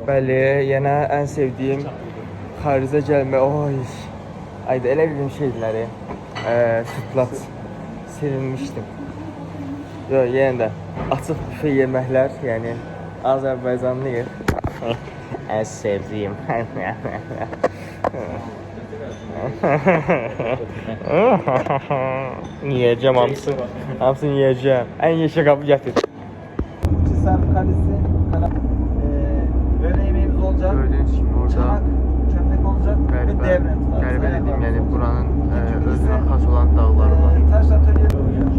Bəli, yenə ən sevdiyim xaricə gəlmə. Oy. Ayda elə bildim şeyləri. Sütlaç sevinmişdim. Yox, yenə də açıq büfe yeməklər, yəni Azərbaycanlıyıq. Ən sevdiyim. Yiyeceğim hamısını. Hamısını yiyeceğim. En yeşil kabı getir. Çisem kalesi, öğle yemeğimiz olacak. Gördüğünüz gibi orada çanak, çömlek olacak ve devret var. Qəribə dedim, yəni buranın özünə xas olan dağları var. Taş atölye olacak.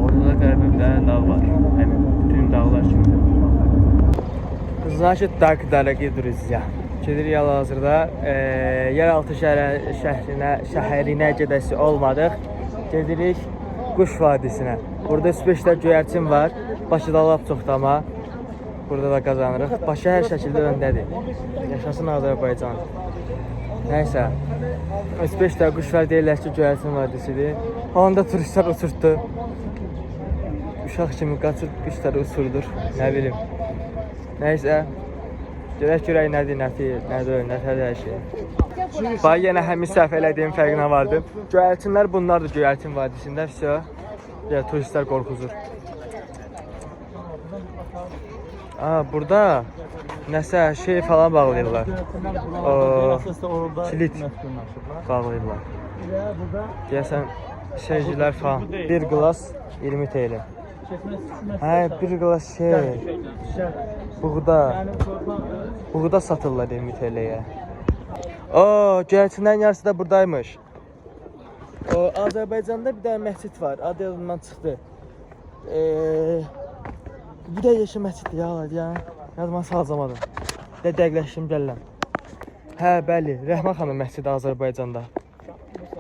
Orada da qəribə bir dənə dağ var. Həm bütün dağlar kimi. Значит, так, дорогие друзья. Gedirik hal-hazırda yeraltı şəhərinə gedəsi olmadıq. Gedirik Quş Vadisinə. Burada üç-beşlər göyərçin var. Bakıda lap çoxdur amma burada da qazanırıq. Bakı hər şəkildə öndədir. Yaşasın Azərbaycan. Nəysə. Üç-beşlər quş var, deyirlər ki, göyərçin vadisidir. Onda turistlər uçurtdu. Uşaq kimi qaçıb quşları uçurdur. Nə bilim. Nəysə. Görək nədir, nətər hər şey. Bax, yenə həmin səhv elədiyim fərqinə vardım. Göyərçinlər bunlardır göyərçin vadisində. Turistlər qorxuzur. Burada nəsə şey falan bağlayırlar. Kilit bağlayırlar. Deyəsən şeycilər falan. Bir qlas 20 TL. Bir qlas şey. Buğda satırlar 20 TL'ye. Göyərçinlərin yarısı da buradaymış. Azərbaycanda bir dənə məscid var. Adı yadımdan çıxdı. Bir də yeşil məsciddir ya. Yadımdan salacamadım. Dəqiqləşdim gəlirəm. Bəli, Rəhman xanım məscidi Azərbaycanda.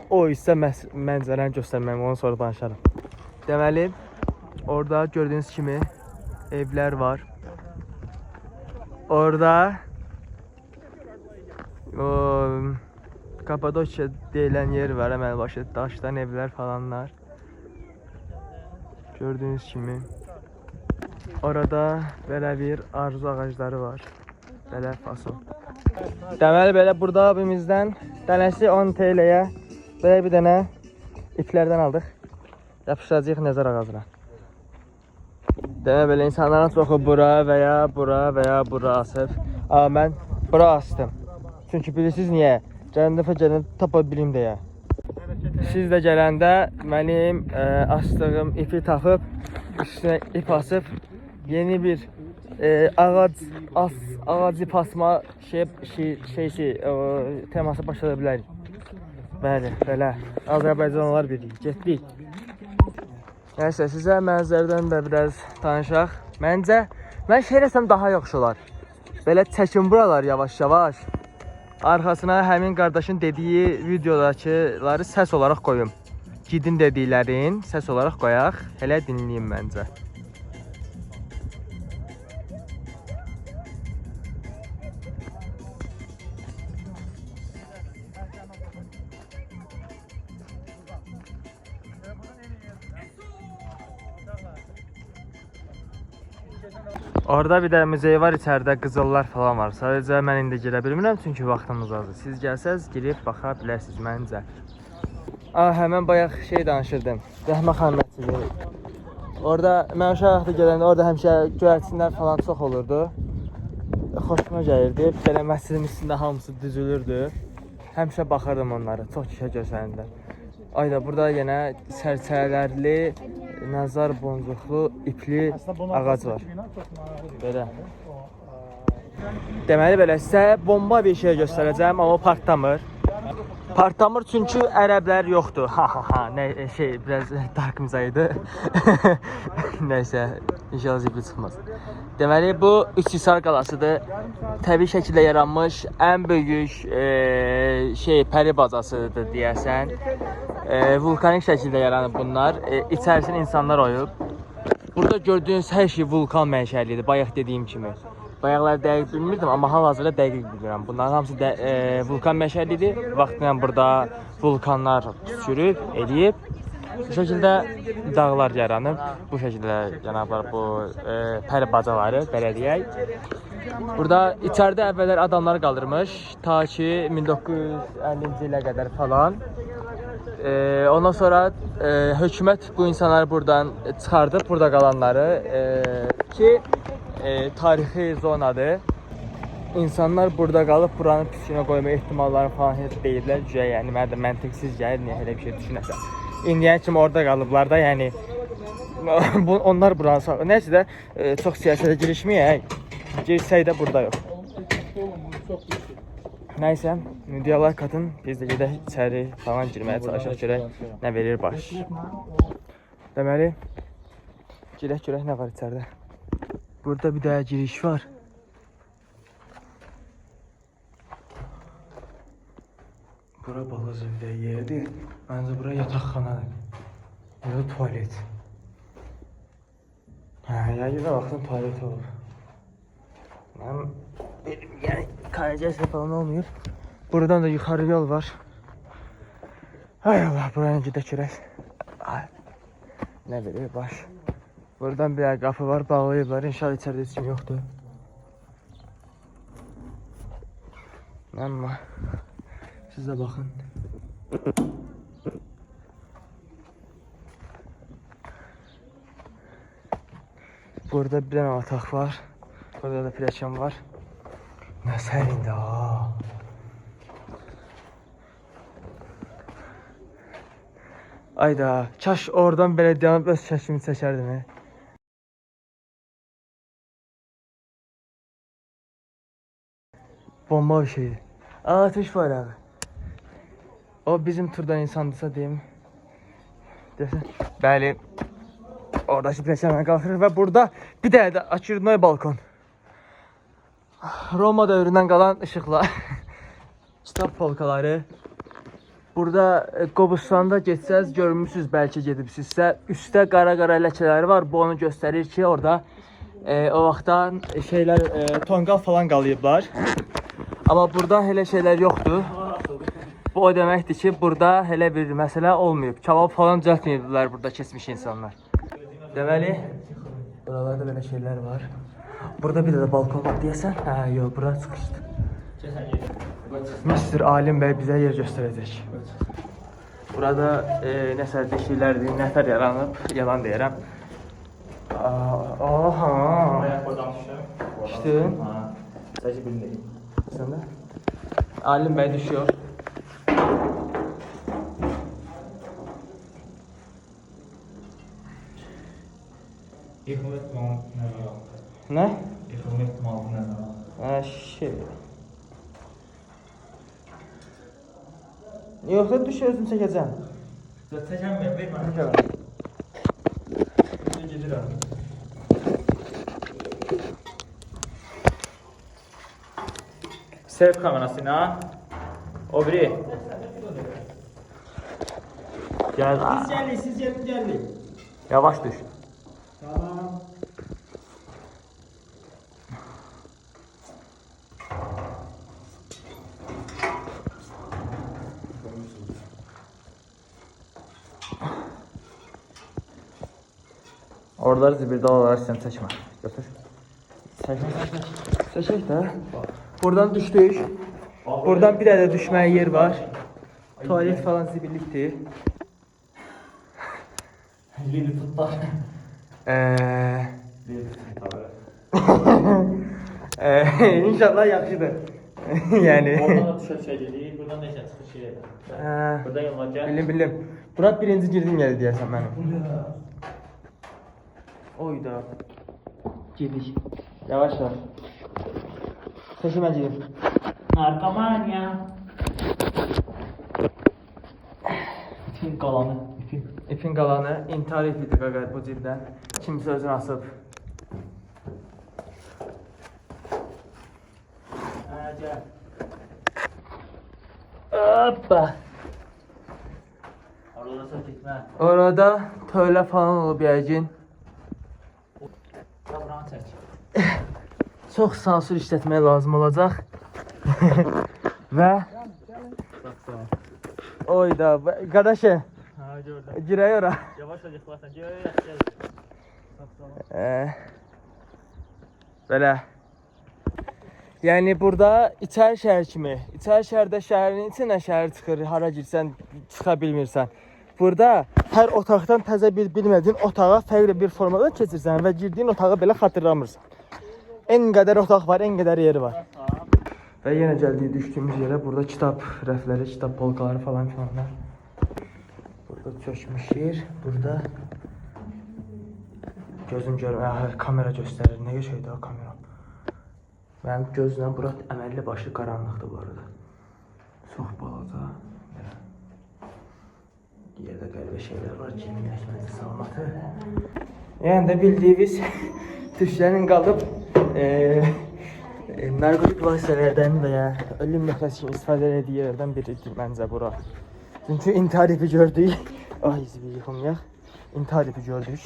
O isə mənzərəni göstərməyim, onu sonra danışarım. Deməli, orada gördüyünüz kimi evlər var. Orada Kapadokya deyilən yer var, əməl başı daşdan evlər falanlar. Gördüyünüz kimi orada belə bir arzu ağacları var. Belə fason. Deməli belə burada abimizdən dənəsi 10 TL'yə belə bir dənə iplərdən aldıq. Yapışdıracağıq nəzər ağacına. Deməli belə insanların çoxu bura və ya bura asıb. Mən bura astım. Çünki bilirsiniz niyə? Gələn dəfə tapa bilim deyə. Siz də gələndə mənim astığım ipi tapıb üstünə ip asıb yeni bir ağac ip asma teması başlada bilərik. Bəli, belə. Azərbaycanlılar bilirik. Getdik. Nəysə, sizə mənzərədən də biraz danışaq. Mən şəhərəsəm daha yaxşı olar. Belə çəkin buralar yavaş-yavaş. Arxasına həmin qardaşın dediyi videodakıları səs olaraq qoyum. Gidin dediklərin səs olaraq qoyaq. Hələ dinləyim məncə. Orada bir də muzey var, içəridə qızıllar falan var. Sadəcə mən indi girə bilmirəm, çünki vaxtımız azdır. Siz gəlsəz, girib baxa bilərsiniz məncə. Həmən bayaq şey danışırdım. Rəhmə xanım məscidi. Orada mən uşaq vaxtı gələndə orada həmişə göyərçinlər falan çox olurdu. Xoşuma gəlirdi. Belə məscidin üstündə hamısı düzülürdü. Həmişə baxırdım onlara. Çox kişə görsənirlər. Ayda burada yenə sərçələrli, nəzar boncuqlu, ipli ağac var. Belə. Deməli belə sizə bomba bir şey göstərəcəm, amma partlamır. Partlamır çünki ərəblər yoxdur. Biraz dark mizahıydı. Nəysə, inşallah zibli çıxmaz. Deməli bu Üç-Hisar qalasıdır. Təbii şəkildə yaranmış ən böyük pəri bazasıdır deyəsən. Vulkanik şəkildə yaranıb bunlar. İçərisini insanlar oyub. Burada gördüyünüz hər şey vulkan mənşəlidir, bayaq dediyim kimi. Bayaqlar dəqiq bilmirdim, amma hal-hazırda dəqiq bilirəm. Bunların hamısı vulkan mənşəlidir. Vaxtla burada vulkanlar sürüb, eləyib. Bu şəkildə dağlar yaranıb. Bu şəkildə cənablar bu pəri bacaları belə deyək. Burada içəridə əvvəllər adamlar qaldırmış ta ki 1950-ci ilə qədər falan. Ondan sonra hökumət bu insanları buradan çıxardıb, burada qalanları ki tarixi zonadır. İnsanlar burada qalıb buranın pisinə qoyma ehtimalları falan heç deyirlər. Yəni mənə də məntiqsiz gəlir, niyə elə bir şey düşünəsən. İndiyə kimi orada qalıblar da, yəni onlar buranı sağ. Nəysə də çox siyasətə girişməyək. Girsək də burada yox. Nəysə, videolar qatın, biz də gedək içəri falan girməyə çalışaq, görək nə verir baş. Deməli, görək nə var içəridə. Burada bir daha giriş var. Bura balaca bir yerdir. Məncə bura yataqxanadır. Ya da tualet. Yayıda baxdım tualet olur. Mənim elim yəni kanalizasiya falan olmuyor. Buradan da yuxarı yol var. Ay Allah, buraya gedək görək. Nə verir baş. Buradan bir qapı var, bağlayıblar. İnşallah içəridə heç kim yoxdur. Amma siz də baxın. Burada bir dənə otaq var. Burada da pilləkən var. Nə sərində ha. Ayda, kaş oradan belə dayanıb öz çəkimi çəkərdim. Bomba bir şeydir. Ateş bayrağı. O bizim turdan insandırsa deyim. Desin. Bəli. Oradakı pilləkənlə qalxırıq və burada bir dənə də açırnoy balkon. Roma dövründən qalan işıqlar. Kitab polkaları. Burada Qobustan'da getsəz görmüşsünüz, bəlkə gedibsizsə. Üstdə qara-qara ləkələri var. Bu onu göstərir ki, orada o vaxtdan şeylər tonqal falan qalayıblar. Amma burada elə şeylər yoxdur. Bu o deməkdir ki, burada elə bir məsələ olmayıb. Kebab falan düzəltməyiblər burada keçmiş insanlar. Deməli, buralarda belə şeylər var. Burada bir də balkon var deyəsən. Hə, yox, bura çıxışdı. Mr. Alim bəy bizə yer göstərəcək. Burada nəsə deşiklərdir, nəfər yaranıb, yalan deyirəm. Aha. Düşdün? Sadece bilmeyeyim. Sen de? Alim Bey düşüyor. İhmet mal ne? Ne? İhmet mal ne? Şey. Yoksa düşüyorsun çekeceğim. Çekeceğim ben, verme. Çekeceğim. Şimdi gelir abi. Self kamerasına. O biri. Gel. Siz geldi. Yavaş düş. Tamam. Oraları zibirde olarak sen seçme. Götür. Seçek de. Buradan düştük. Buradan bir de düşmeye yer var. Tuvalet falan zibilliktir. Yeni tutlar. İnşallah yaxşıdır. Yani. Oradan da düşer şey dedi, buradan da çıkış şey dedi. Burada yollar gel. Bildim. Burak birinci girdin geldi diyersen benim. Oyda. Gidik. Yavaş yavaş. Seçmeciyim. Narkoman ya. İpin kalanı. İpin qalanı intihar etdi qaqar bu cildən. Kimsə özünü asıb. Gel. Hoppa. Orada da gitme. Orada tövlə falan olub yəqin. Buranı çək. Çox sansür işlətmək lazım olacaq. Və oyda qardaşı. Ha, Ha gördüm. Girək ora. Yavaş yıxılarsan. Gel. Belə. Yəni burada İçəri şəhər kimi, İçəri şəhərdə şəhərin içindən şəhər çıxır, hara girsən çıxa bilmirsən. Burada hər otaqdan təzə bilmədiyin otağa fərqli bir formada keçirsən və girdiyin otağı belə xatırlamırsan. En qədər otaq var, en qədər yeri var. Və yenə gəldik düşdüyümüz yerə. Burada kitab rəfləri, kitab polkaları falan filanlar. Burada çökmüş yer. Burada gözüm görmür. Kamera göstərir. Nə şeydir o kamera? Mənim gözlə bura əməlli başlı qaranlıqdır bu arada. Çox balaca. Yerdə qəribə şeylər var. Cilmləşməsi, salamatı. Yəni də bildiyiniz türklərin qalıb narkotik vasitələrdən və ya ölüm nöqtəsi kimi istifadə etdiyi yerlərdən biridir məncə bura. Çünki intihar ipi gördük. Ay izbi yıxılmayaq. İntihar ipi gördük.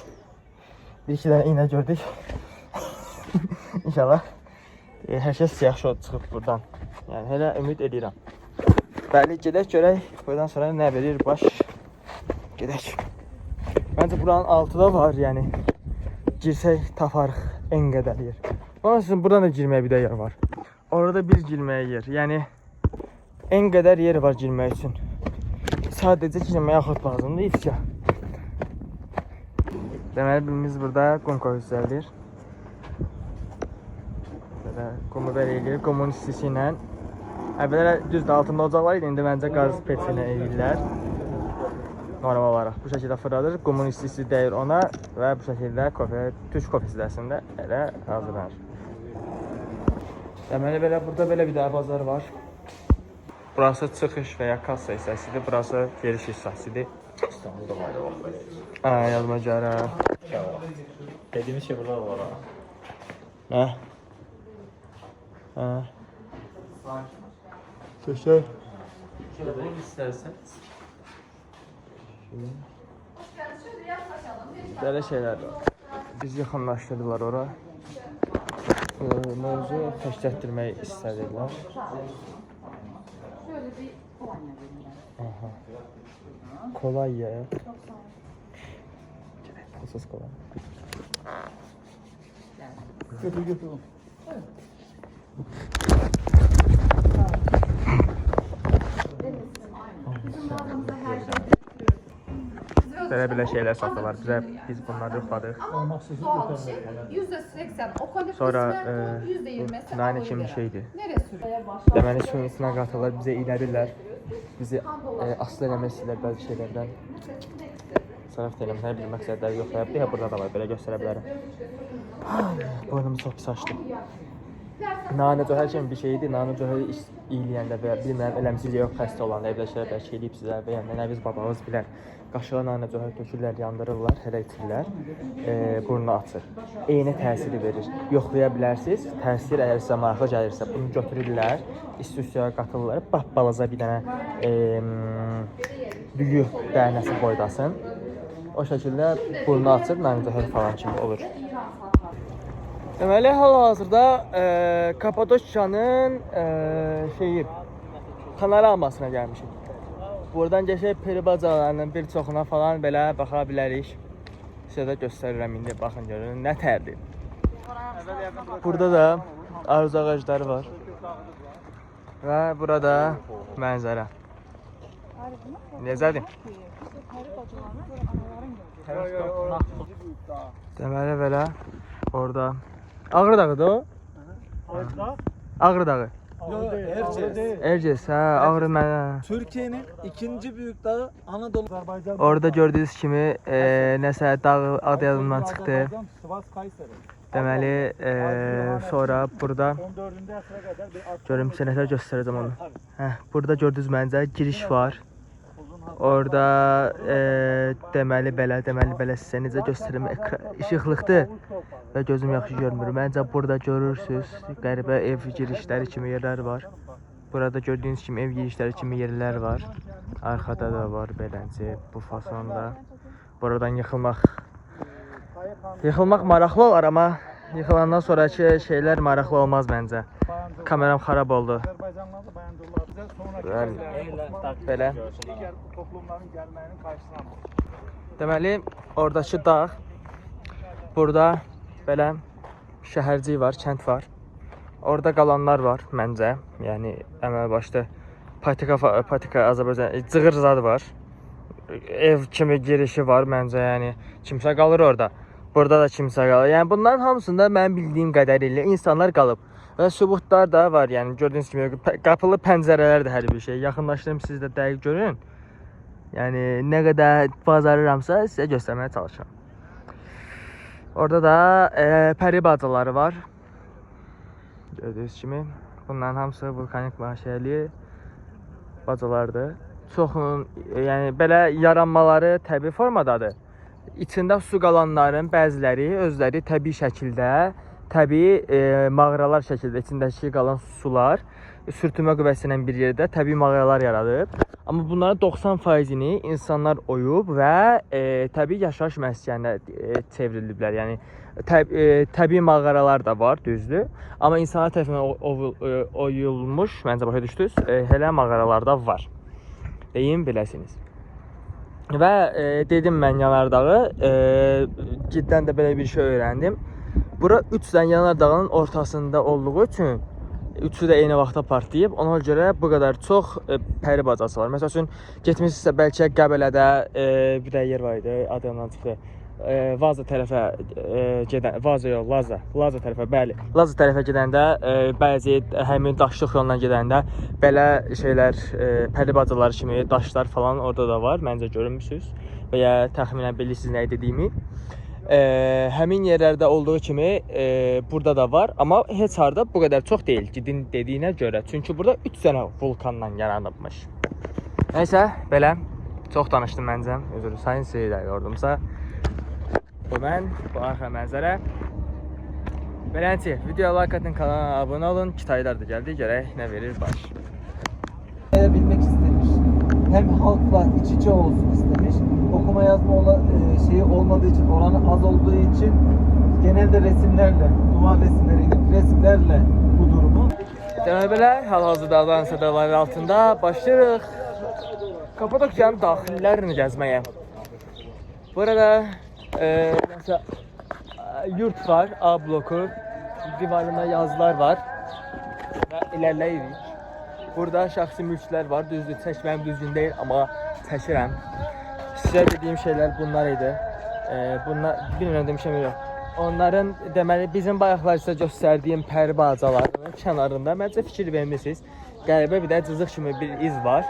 Bir-iki dənə iynə gördük. İnşallah hər şey yaxşı çıxıb buradan. Yəni hələ ümid edirəm. Bəli, gedək görək. Buradan sonra nə verir baş? Gedək. Məncə buranın altı da var, yəni girsək taparıq en qədər yer. Onun üçün buradan da girməyə bir də yer var. Orada bir girməyə yer. Yəni en qədər yer var girmək üçün. Sadəcə girməyə axıt lazımdır ifşa. Deməli biz burada qum közlədir. Belə qumu belə eləyir, qumun istisi ilə. Əvvəllər düzdür altında ocaq var idi, indi məncə qaz peçinə eləyirlər. Normal olaraq bu şəkildə fırladır, qumun istisi dəyir ona və bu şəkildə türk kofesidəsində elə hazırlanır. Deməli belə burada belə bir daha bazar var. Burası çıxış və ya kassa hissəsidir, burası giriş hissəsidir. İstanbul'da var ya bak. Yazma görə. Dediğimiz şey burada var ha. Hə? Hə. Çəkək. Şöyle isterseniz. Belə şeylər var. Biz yaxınlaşdırdılar ora. Mövzu təşkilətdirmək istədirlər. Aha. Kolay ya. Sos kolay. Götür. Belə şeylər satırlar. Biz bunları yoxladıq. Sonra nane kimi şeydir. Deməli suyun içinə qatırlar, bizə ilədirlər. Bizi asıl eləmək istəyirlər bəzi şeylərdən. Sərf eləmək, hər bir məqsədləri yoxlayıb. Deyə burada da var, belə göstərə bilərəm. Boynumu çox pis açdım. Nane cöhər kimi bir şeydir. Nane cöhəri iyiləyəndə və ya bilmirəm, eləmisiz yox, xəstə olanda, evdə şeylər bəlkə eləyib sizə və ya nənəviz babamız bilər. Qaşığa nane cöhər tökürlər, yandırırlar, hələ itirirlər, burnu açır. Eyni təsiri verir. Yoxlaya bilərsiniz. Təsir əgər sizə maraqlı gəlirsə, bunu götürürlər, isti-üstüyə qatırlar, balaca bir dənə düyü dənəsi boydasın. O şəkildə burnu açır, nane cöhər falan kimi olur. Deməli, hal-hazırda Kapadokiyanın panoramasına gəlmişik. Buradan geçək peri bacalarının bir çoxuna falan belə baxa bilərik. Sizə də göstərirəm indi, baxın görün, nə tərdir. Burada da aruz ağacları var. Və burada mənzərə. Necədir? Deməli belə, orada Ağrı dağıdır o? Ağrı dağı. Yok, Erciyes. Erciyes, hə, Ağrı mənə. Türkiye'nin ikinci büyük dağı Anadolu. Azerbaycan. Orada gördüyünüz kimi nəsə dağ adı yadımdan çıxdı. Sivas, Kayseri. Deməli, sonra burada 14. əsrə qədər bir görüm sizə nətər göstərəcəm onu. Hə, burada gördüyünüz mənzərə giriş var. Orada deməli belə sizə necə göstərim, işıqlıqdır və gözüm yaxşı görmür. Məncə burada görürsüz, qəribə ev girişləri kimi yerlər var. Burada gördüyünüz kimi ev girişləri kimi yerlər var. Arxada da var beləncə bu fasonda. Buradan yıxılmaq maraqlı olar, amma yıxılandan sonraki şeylər maraqlı olmaz məncə. Kameram xarab oldu. Azərbaycanlılar da Bayandurlar bizə sonraki Bəli. gəlişlərdə Belə. digər toplumların gəlməyinin qarşısına alır. Deməli, oradakı dağ, burada belə şəhərcik var, kənd var. Orada qalanlar var məncə. Yəni əməl başda patika Azərbaycan cığır zadı var. Ev kimi girişi var məncə, yəni kimsə qalır orada. Burada da kimsə qalır. Yəni bunların hamısında mənim bildiyim qədərilə insanlar qalıb. Və sübutlar da var. Yəni gördüyünüz kimi qapılı pəncərələr də hər bir şey. Yaxınlaşdırım siz də dəqiq görün. Yəni nə qədər bacarıramsa sizə göstərməyə çalışıram. Orada da pəri bacıları var. Gördüyünüz kimi bunların hamısı vulkanik mahşəli bacalardır. Çoxunun, yəni belə yaranmaları təbii formadadır. İçində su qalanların bəziləri özləri təbii şəkildə, təbii mağaralar şəkildə içindəki qalan sular sürtünmə qüvvəsi ilə bir yerdə təbii mağaralar yaradıb. Amma bunların 90%-ni insanlar oyub və təbii yaşayış məskəninə çevriliblər. Yəni təbii mağaralar da var, düzdür. Amma insanlar tərəfindən oyulmuş, məncə başa düşdünüz, elə mağaralar da var. Deyim biləsiniz. Və dedim mən yanardağı, ciddən də belə bir şey öyrəndim. Bura 3 dənə yanardağın ortasında olduğu üçün üçü də eyni vaxtda partlayıb. Ona görə bu qədər çox pəri bacası var. Məsəl üçün getmişsinizsə bəlkə Qəbələdə bir də yer var idi, adından çıxdı. Vaza tərəfə gedən, Vaza yox, Laza tərəfə, bəli. Laza tərəfə gedəndə bəzi həmin daşlıq yolla gedəndə belə şeylər, pəri bacaları kimi daşlar falan orada da var. Məncə görünmüsünüz və ya təxminən bilirsiniz nə dediyimi. Həmin yerlərdə olduğu kimi burada da var, amma heç harda bu qədər çox deyil Cidin dediyinə görə. Çünki burada 3 dənə vulkandan yaranıbmış. Nəysə, belə çox danışdım məncə. Özür dilərim, sizə yordumsa. Bu mən, bu arxa mənzərə. Belənçi, videoya like atın, kanala abunə olun. Kitaylar da gəldi, görək nə verir baş. Bilmek istemiş. Hem halkla iç içe olsun istemiş. Okuma yazma şeyi olmadığı için, oranı az olduğu için genelde resimlerle, duvar resimleriyle, fresklerle bu durumu. Demək belə, hal-hazırda Adana sədələri altında başlayırıq Kapadokiyanın daxillərini gəzməyə. Burada yurt var, A bloku, divarında yazılar var və ilərləyirik. Burada şəxsi mülklər var, düzdür, çəkməyim düzgün deyil, amma çəkirəm. Sizə dediyim şeylər bunlar idi. Bunlar, bilmirəm demişəm yox. Onların, deməli, bizim bayaqlar sizə göstərdiyim pəri bacalarının kənarında məncə fikir vermişsiniz. Qəribə bir də cızıq kimi bir iz var.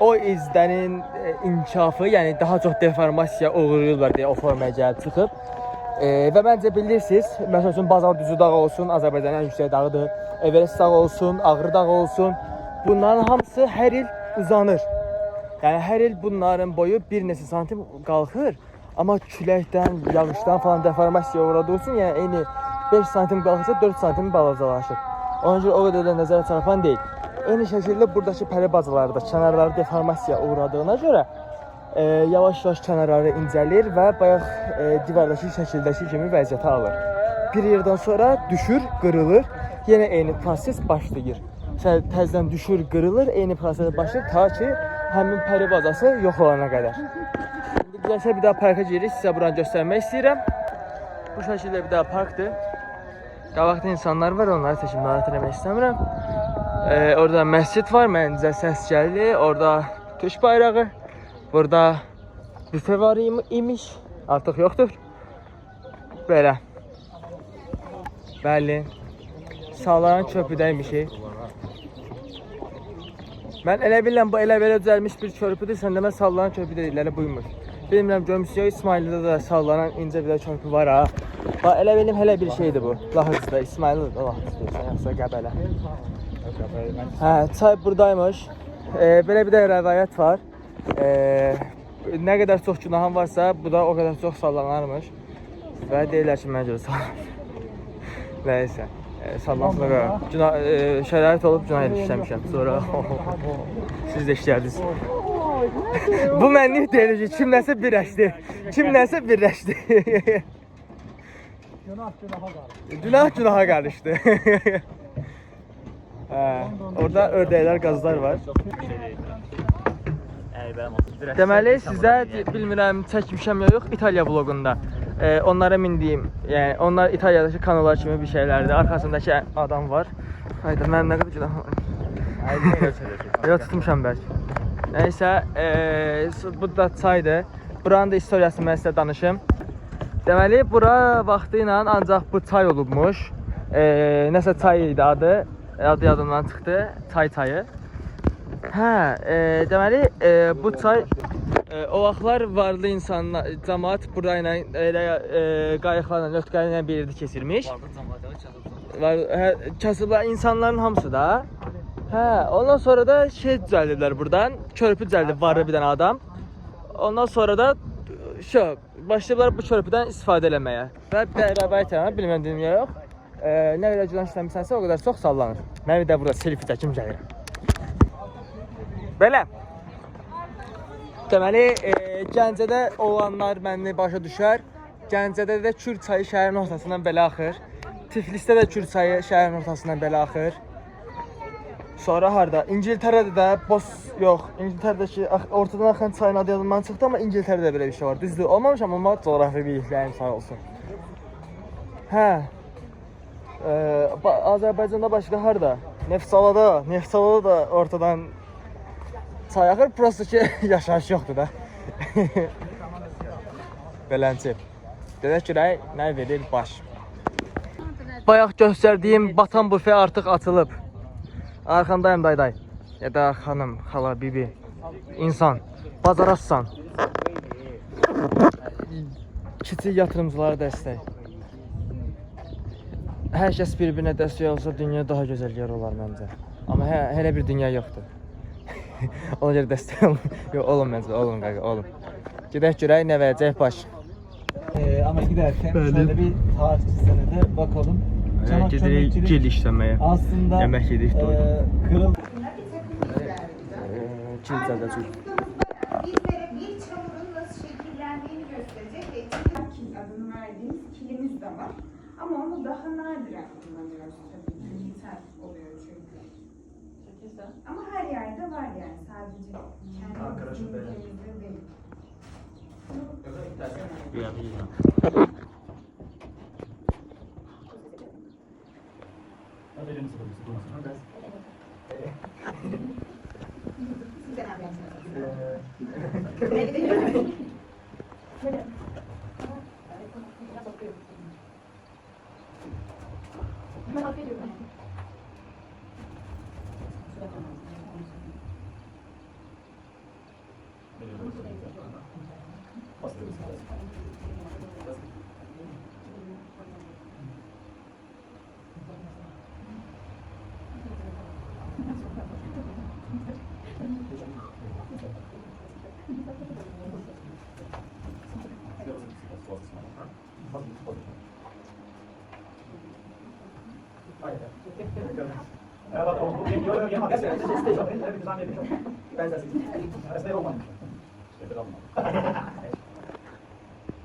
O izlərin inkişafı, yəni daha çox deformasiya uğrayırlar deyə o formaya gəlib çıxıb. Və məncə bilirsiniz, məsəl üçün Bazar Düzü dağı olsun, Azərbaycanın ən yüksək dağıdır, Everest dağı olsun, Ağrı dağı olsun. Bunların hamısı hər il uzanır. Yəni hər il bunların boyu bir neçə santim qalxır. Amma küləkdən, yağışdan falan deformasiya uğradığı üçün, yəni eyni 5 santim qalxırsa 4 santim balacalaşır. Ona görə o qədər də nəzərə çarpan deyil. Eyni şəkildə buradakı pəri bacaları da kənarları deformasiya uğradığına görə yavaş-yavaş kənarları incəlir və bayaq divardakı şəkildəki kimi vəziyyətə alır. Bir yerdən sonra düşür, qırılır, yenə eyni proses başlayır. Təzədən düşür, qırılır, eyni proses başlayır ta ki həmin pəri bacası yox olana qədər. İndi gəlsə bir daha parka giririk, sizə buranı göstərmək istəyirəm. Bu şəkildə bir daha parkdır. Qabaqda insanlar var, onları təşkil eləmək istəmirəm. Orada məscid var, məncə səs gəldi. Orada Türk bayrağı. Burada büfe var imiş. Artıq yoxdur. Belə. Bəli. Sağlanan köprüdəymişik. Mən elə bilirəm bu elə belə düzəlmiş bir körpüdür. Sən demə sallanan köprü dedikləri buymuş. Bilmirəm görmüsünüz, İsmaildə də sallanan incə bir körpü var ha. Elə benim hələ bir şeydir bu. Lahıcıda, İsmaildə də Lahıcıda, yoxsa Qəbələ. Hə, çay buradaymış. Belə bir də rəvayət var. Nə qədər çox günahın varsa, bu da o qədər çox sallanarmış. Və deyirlər ki, mənə görə sallanır. Nəysə, sallanmır. Şərait olub günah işləmişəm. Sonra siz də işlərdiniz. Bu mənlik deyir ki, kim nəsə birləşdi. Kim nəsə birləşdi. Günah günaha karıştı. Orada ördəklər, qazlar var. Deməli sizə bilmirəm çəkmişəm ya yox İtaliya vloqunda. Onlara mindiyim. Yəni onlar İtaliyadakı kanolar kimi bir şeylərdir. Arxasındakı adam var. Hayda mən nə qədər günahım var. Yox tutmuşam bəlkə. Nəysə, bu da çaydır. Buranın da istoriyasını mən sizə danışım. Deməli bura vaxtı ilə ancaq bu çay olubmuş. Nəsə çay idi adı. Adı yadımdan çıxdı. Çayı. Deməli bu çay o vaxtlar varlı insanlar, cəmaət burayla elə qayıqlarla, lötkələrlə bir yerdə keçirmiş. Kasıblar insanların hamısı da. Ondan sonra da şey düzəldiblər buradan. Körpü düzəldib varlı bir dənə adam. Ondan sonra da başlayıblar bu körpüdən istifadə eləməyə. Və bərabər bilmədiyim yer yox. Nə qədər güdən işləmişsənsə o qədər çox sallanır. Mən bir də burada selfie çəkim gəlirəm. Belə. Deməli, Gəncədə olanlar məni başa düşər. Gəncədə də Kür çayı şəhərin ortasından belə axır. Tiflisdə də Kür çayı şəhərin ortasından belə axır. Sonra harda? İngiltərədə də İngiltərədəki ortadan axan çayın adı yadımdan çıxdı, amma İngiltərədə belə bir şey var. Düzdür, olmamışam, amma coğrafi biliklərim sağ olsun. Azərbaycanda başqa harda? Neftçalada da ortadan çay axır, prosto ki yaşayış yoxdur da. Belənçi. Dedək görək, nə verir baş. Bayaq göstərdiyim batan büfe artıq açılıb. Arxandayım dayday. Ya da xanım, xala, bibi, insan, bacarassan. Kiçik yatırımcılara dəstək. Hər kəs bir-birinə dəstək olsa dünya daha gözəl yer olar məncə. Amma hələ bir dünya yoxdur. Ona görə dəstək olun. Yox, olun məncə, olun qaqa, olun. Gedək görək nə verəcək baş. Ama giderken şöyle bir tarihçisine de bakalım. Gedirik gil işləməyə. Aslında yemək yedik, doyduk. Kırıl. Kilsədə çox. Bizlere bir çamurun nasıl şekillendiğini gösterecek ve kil adını verdiğimiz kilimiz de var. Ama onu daha nadiren kullanıyoruz tabii ki. Dijital oluyor çünkü. Ama her yerde var yani sadece kendi ülkemizde değil.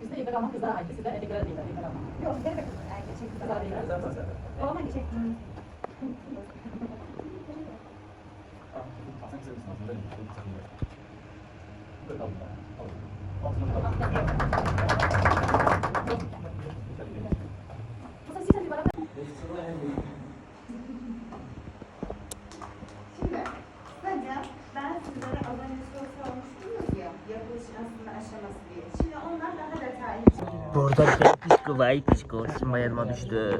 Bizde evde kalmak kızlara ait. Sizde evde değil. Yok, evet. Kızlar değil. O zaman geçelim. Şimdi kısaca ben sizlere az önce soru sormuştunuz ya yapılış aşaması diye. Şimdi onlar daha detaylı. Burada bir psiko var, psiko. Şimdi yanıma düştü.